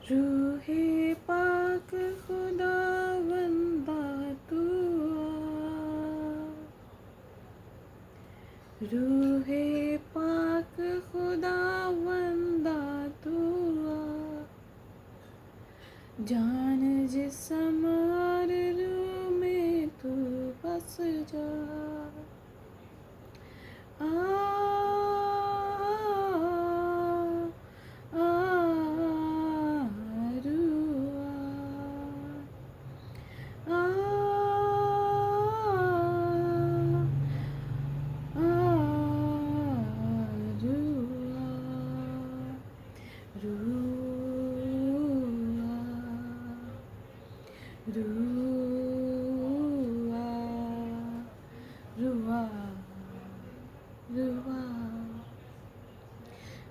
रूहे पाक खुदा बंदा तू रूहे पाक खुदा बंदा तू जान जिस्म और रूह में तू बस जा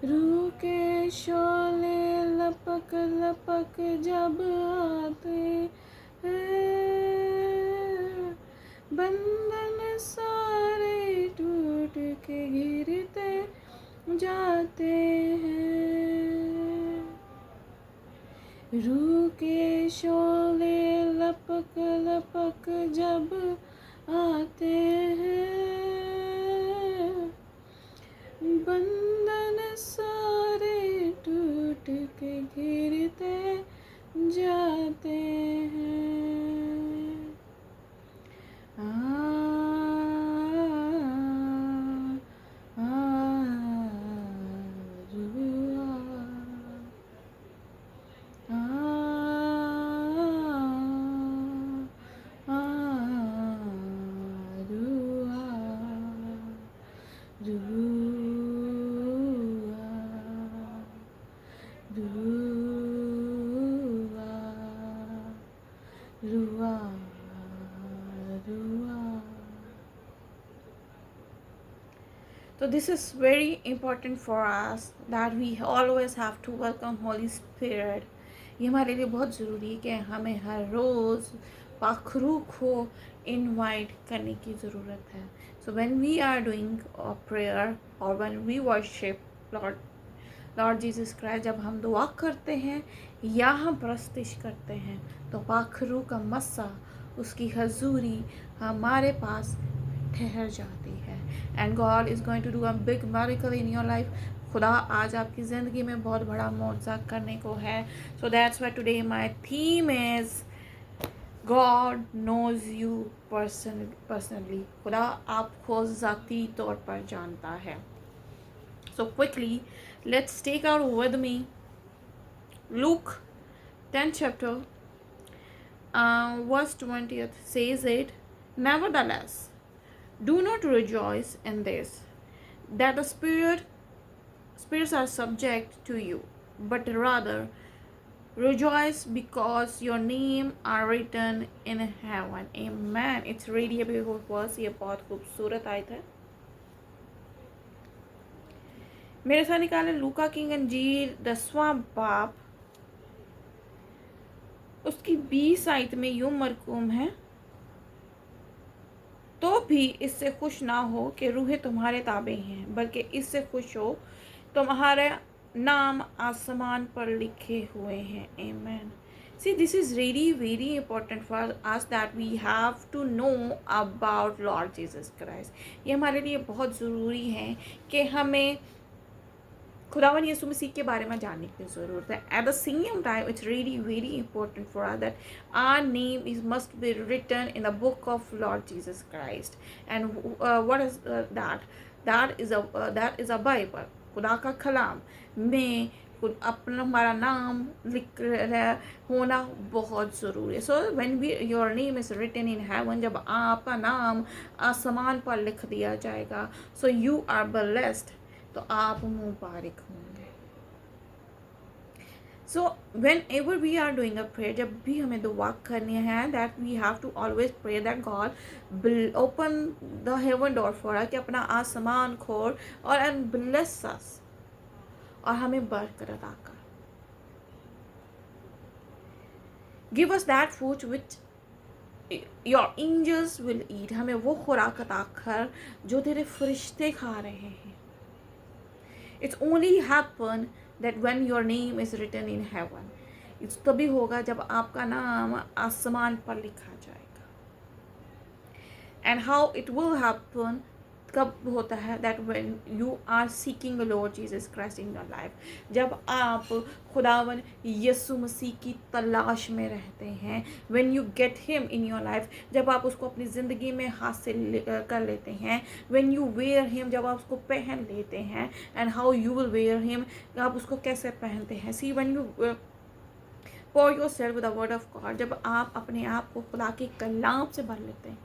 रूह के शोले लपक लपक जब आते हैं, बंधन सारे टूट के गिरते जाते हैं। रूह के शोले लपक लपक जब आते हैं, बंधन सारे टूट के गिरते जाते हैं। आ, आ, रुआ, आ, आ, रुआ, रुआ, रुआ, रुआ, रुआ। So this is very important for us that we always have to welcome Holy Spirit. ये हमारे लिए बहुत ज़रूरी है कि हमें हर रोज़ पाखरू को इनवाइट करने की ज़रूरत है. So when we are doing a prayer or when we worship Lord Jesus Christ, जब हम दुआ करते हैं या हम प्रस्तिश करते हैं तो पाखरू का मस्सा, उसकी हजूरी हमारे पास ठहर जाती है. And God is going to do a big miracle in your life. खुदा आज आपकी ज़िंदगी में बहुत बड़ा मौजज़ा करने को है. So that's why today my theme is God knows you personally. खुदा आपको ज़ाती तौर पर जानता है. So quickly, let's take out with me Luke 10th chapter, verse 20th says it, nevertheless, do not rejoice in this, that the spirits are subject to you, but rather rejoice because your name are written in heaven. Amen. It's really a beautiful verse. ये बहुत खूबसूरत आयत है. मेरे साथ निकाले लूका की अंजील 10वां बाब, उसकी 20 आयत में यूं मरकूम है, तो भी इससे खुश ना हो कि रूहें तुम्हारे ताबे हैं, बल्कि इससे खुश हो तुम्हारे नाम आसमान पर लिखे हुए हैं. आमीन. See, this is really very important for us that we have to know about Lord Jesus Christ. ये हमारे लिए बहुत ज़रूरी है कि हमें खुदावन यीशु मसीह के बारे में जानने की ज़रूरत है. At the same time it's really very important for us that our name is must be written in the book of Lord Jesus Christ. And what is that is a Bible. खुदा का कलाम में अपना हमारा नाम लिख होना बहुत ज़रूरी है. So when we your name is written in heaven, जब आपका नाम आसमान पर लिख दिया जाएगा, सो यू आर ब्लेस्ड, तो आप मुबारक होंगे. So whenever we are doing a prayer, जब भी हमें दुआ करनी है, that we have to always pray that God open the heaven door for us, कि अपना आसमान खोल और एंड ब्लेस अस, और हमें बरकत अता कर. Give us that food which your angels will eat. हमें वो खुराक अता कर जो तेरे फरिश्ते खा रहे हैं. It's only happen that when your name is written in heaven. इस तभी होगा जब आपका नाम आसमान पर लिखा जाएगा। And how it will happen, कब होता है, that when you are seeking Lord Jesus Christ in your life, जब आप खुदावन यीशु मसीह की तलाश में रहते हैं, when you get him in your life, जब आप उसको अपनी ज़िंदगी में हासिल कर लेते हैं, व्हेन यू वेयर हिम, जब आप उसको पहन लेते हैं, and how you will where him, आप उसको कैसे पहनते हैं, सी when you for your self the word of God, जब आप अपने आप को खुदा के कलाम से भर लेते हैं।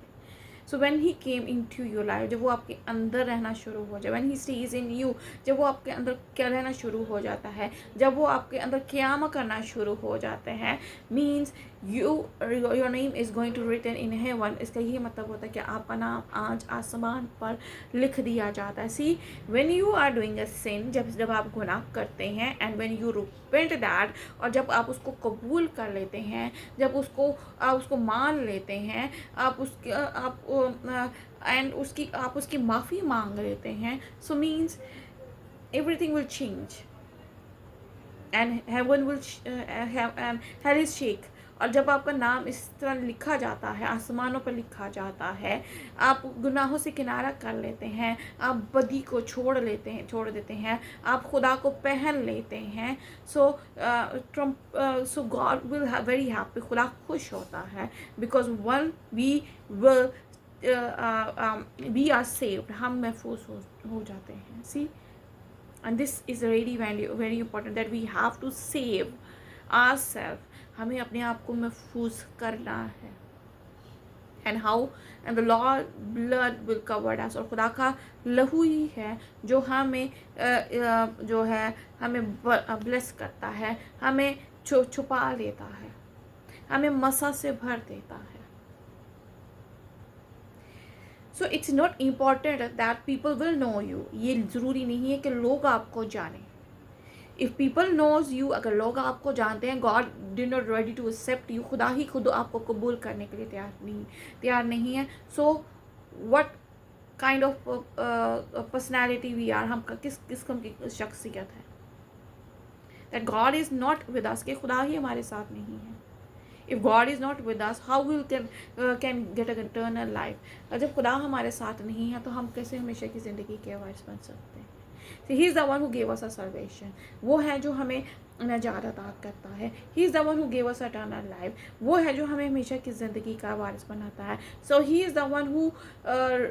So when he came into your life, जब वो आपके अंदर रहना शुरू हो जाए, when he stays in you, जब वो आपके अंदर क्या रहना शुरू हो जाता है, जब वो आपके अंदर क़याम करना शुरू हो जाते हैं, means your name is going to written in heaven. इसका यही मतलब होता है कि आपका नाम आज आसमान पर लिख दिया जाता है। See when you are doing a sin, जब आप गुनाह करते हैं, and when you repent that, और जब आप उसको कबूल कर लेते हैं, जब आप उसको मान लेते हैं, आप उसके एंड उसकी आप उसकी माफ़ी मांग लेते हैं, so means everything will change and heaven will hell is shake. और जब आपका नाम इस तरह लिखा जाता है, आसमानों पर लिखा जाता है, आप गुनाहों से किनारा कर लेते हैं, आप बदी को छोड़ देते हैं, आप खुदा को पहन लेते हैं, so God will very happy, खुदा खुश होता है, because when we are saved, हम महफूज हो जाते हैं। सी, and this is really very important that we have to save ourselves, हमें अपने आप को महफूज करना है। and how, and the Lord blood will cover us, और खुदा का लहू ही है जो हमें जो है हमें ब्लेस करता है, हमें छुपा लेता है, हमें मसा से भर देता है। So it's not important that people will know you, ये ज़रूरी नहीं है कि लोग आपको जाने। इफ़ पीपल नोज यू, अगर लोग आपको जानते हैं, God did not ready to accept you, खुदा ही खुद आपको कबूल करने के लिए तैयार नहीं है। So what kind of personality we are, हम किस किस्म की शख्सियत है, that God is not with us, कि खुदा ही हमारे साथ नहीं है। If God is not with us, how we can get an eternal life? जब खुदा हमारे साथ नहीं है तो हम कैसे हमेशा की ज़िंदगी के वारिस बन सकते हैं? So he is the one who gave us a salvation. वो है जो हमें नजात अता करता है। He is the one who gave us eternal life. वो है जो हमें हमेशा की ज़िंदगी का वारिस बनाता है। So he is the one who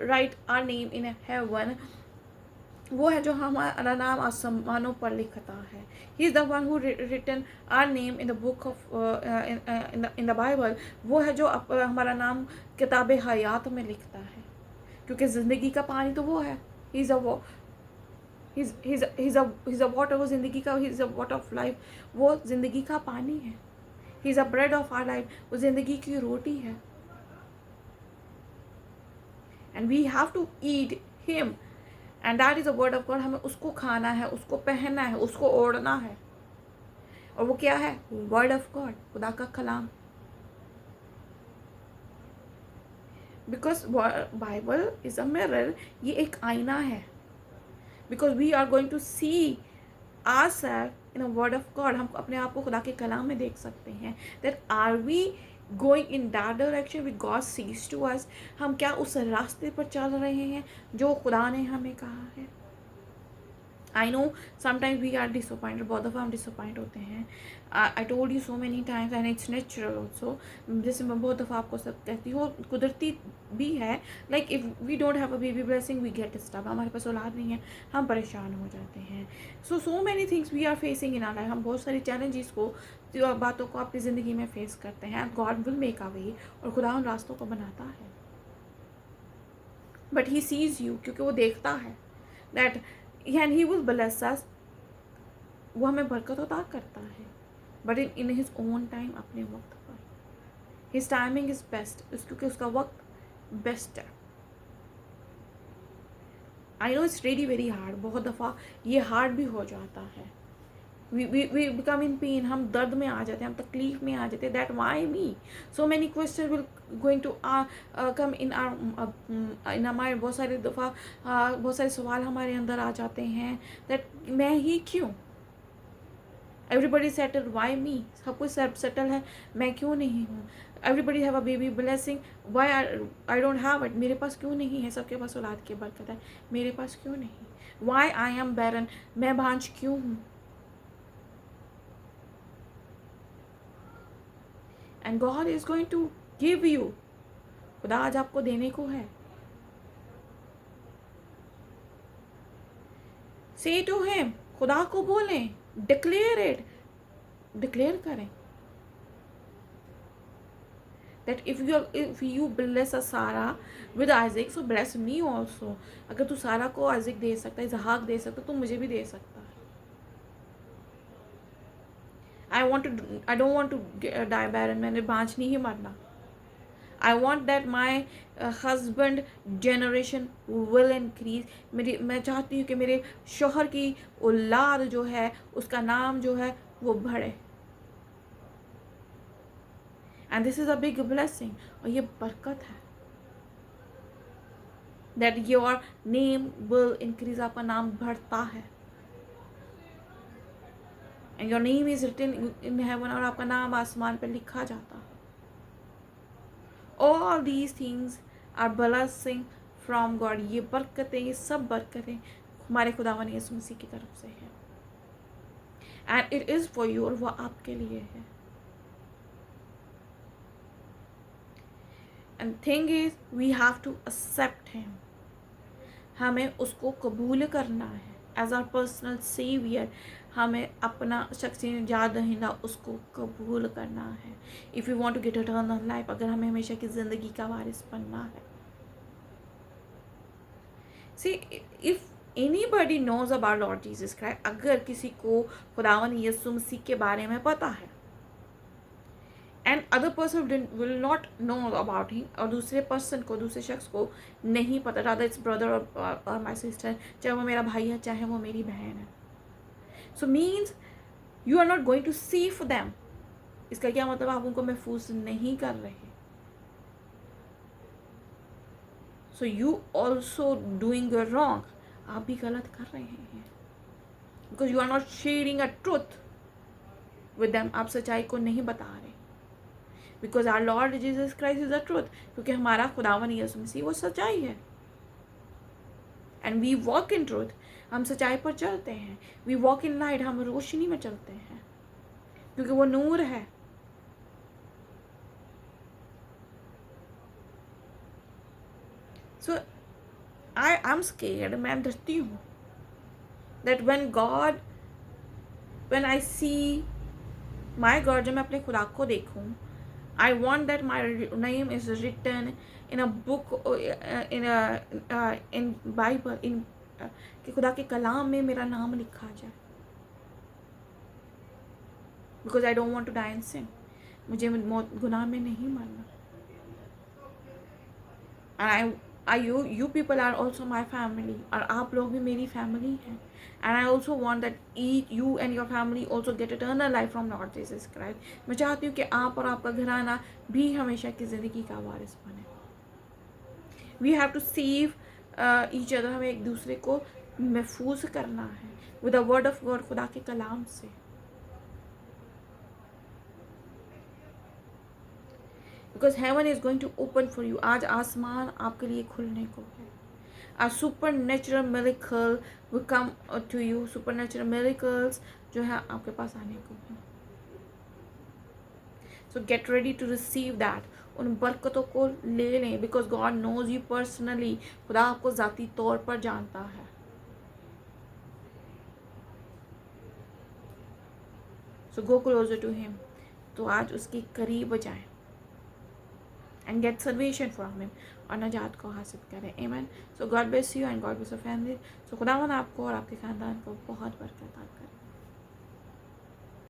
write our name in heaven. वो है जो हमारा नाम आसमानों पर लिखता है। He is the one who written our name in the book of in the Bible. वो है जो हमारा नाम किताब हयात में लिखता है, क्योंकि ज़िंदगी का पानी तो वो है। ही इज़ अ वाटर, वो ज़िंदगी का, he is a water of life, वो ज़िंदगी का पानी है। He is a bread of our life, वो ज़िंदगी की रोटी है। And we have to eat him, and that is a word of God. हमें उसको खाना है, उसको पहनना है, उसको ओढ़ना है, और वो क्या है? वर्ड ऑफ गॉड, खुदा का कलाम। Because Bible is a mirror, ये एक आईना है। Because we are going to see ourselves in a word of God, हम अपने आप को खुदा के कलाम में देख सकते हैं। That are we going in that direction with God sees to us, हम क्या उस रास्ते पर चल रहे हैं जो खुदा ने हमें कहा है? I know sometimes we are disappointed, बहुत दफ़ा हम डिसअपॉइंट होते हैं। I told you so many times and it's natural also, जैसे मैं बहुत दफ़ा आपको सब कहती हूँ, कुदरती भी है। Like if we don't have a baby blessing we get stub, हमारे पास औलाद नहीं है, हम परेशान हो जाते हैं। So many things we are facing in our life, हम बहुत सारी चैलेंजेस को, बातों को अपनी ज़िंदगी में फेस करते हैं। गॉड विल मेक अ वे, और खुदा उन रास्तों को बनाता है। बट ही सीज यू, क्योंकि वो देखता है that and he will bless us, वो हमें बरकत अता करता है, but in his own time, अपने वक्त पर। हिज टाइमिंग इज़ बेस्ट, क्योंकि उसका वक्त बेस्ट है। I no it's really very hard, बहुत दफ़ा ये हार्ड भी हो जाता है। वी बिकम इन पेन, हम दर्द में आ जाते हैं, हम तकलीफ में आ जाते हैं। That why me, so many question will going to come in our mind. बहुत सारी दफ़ा बहुत सारे सवाल हमारे अंदर आ जाते हैं, दैट मैं ही क्यों? Everybody settle, why me? सब कुछ सेटल है, मैं क्यों नहीं हूँ? Everybody have a baby blessing, why I don't have it? मेरे पास क्यों नहीं है? सबके पास औलाद की बरकत है, मेरे पास क्यों नहीं? वाई आई एम बैरन, मैं भांज क्यों हूँ? And God is going to give you, खुदा आज आपको देने को है। से टू हिम, खुदा को बोलें, डिक्लेयर इट, डिक्लेयर करें that if you bless a Sarah with Isaac, so bless me also. अगर तू सारा को आइजक दे सकता है, इसहाक दे सकता है, तो मुझे भी दे सकता है। I don't want to die barren, मैंने बांझ नहीं मरना। I want that my husband generation will increase. मैं चाहती हूँ कि मेरे शौहर की औलाद जो है, उसका नाम जो है वो बढ़े। And this is a big blessing, और ये बरकत है। That your name will increase, आपका नाम बढ़ता है। And your name is written in heaven, और आपका नाम आसमान पर लिखा जाता है। All these things are blessing from God. ये बरकतें, ये सब बरकतें हमारे खुदावन यीशु मसीह की तरफ से है। And it is for you, और वो आपके लिए है। And thing is, we have to accept him. हमें उसको कबूल करना है एज आवर पर्सनल सेवियर। हमें अपना शख्सी निजात दहिंदा उसको कबूल करना है। If you want to get eternal life, अगर हमें हमेशा की ज़िंदगी का वारिस बनना है। See if anybody knows about Lord Jesus Christ, अगर किसी को खुदावन यीशु मसीह के बारे में पता है, and other person will not know about him, और दूसरे पर्सन को, दूसरे शख्स को नहीं पता, रादर इट्स ब्रदर और माई सिस्टर, चाहे वो मेरा भाई है, चाहे वो मेरी बहन है। So means you are not going to see for them. इसका क्या मतलब? आप उनको महफूज नहीं कर रहे। So you also doing wrong, आप भी गलत कर रहे हैं, because you are not sharing a truth with them. आप सच्चाई को नहीं बता रहे, because our Lord Jesus Christ is the truth, क्योंकि हमारा खुदावन यीशु मसीह वो सच्चाई है। And we walk in truth, हम सच्चाई पर चलते हैं। वी वॉक इन लाइट, हम रोशनी में चलते हैं, क्योंकि वो नूर है। सो आई एम स्केर्ड, मैं डरती हूँ that when I see my God, जब मैं अपने खुदा को देखूँ, I want that my name is written in a book, in Bible, कि खुदा के कलाम में मेरा नाम लिखा जाए। Because I don't want to die in sin. मुझे मौत गुनाह में नहीं मरना। And you people are also my family, और आप लोग भी मेरी फैमिली हैं। And I also want that you and your family also get eternal life from Lord Jesus Christ. मैं चाहती हूँ कि आप और आपका घराना भी हमेशा की ज़िंदगी का वारिस बने। We have to save each other, हमें एक दूसरे को महफूज करना है with the word of God, खुदा के कलाम से। Because heaven is going to open for you. आज आसमान आपके लिए खुलने को है। A supernatural miracle will come to you. Supernatural miracles जो है आपके पास आने को है। So get ready to receive that. उन बरकतों को ले लें, because God knows you personally. खुदा आपको ज़ाती तौर पर जानता है। So go closer to him. तो आज उसके करीब जाएं and get salvation from him, और नजात को हासिल करें। Amen. So God bless you and God bless your family. So खुदावन आपको और आपके खानदान को बहुत बरकत अता करे।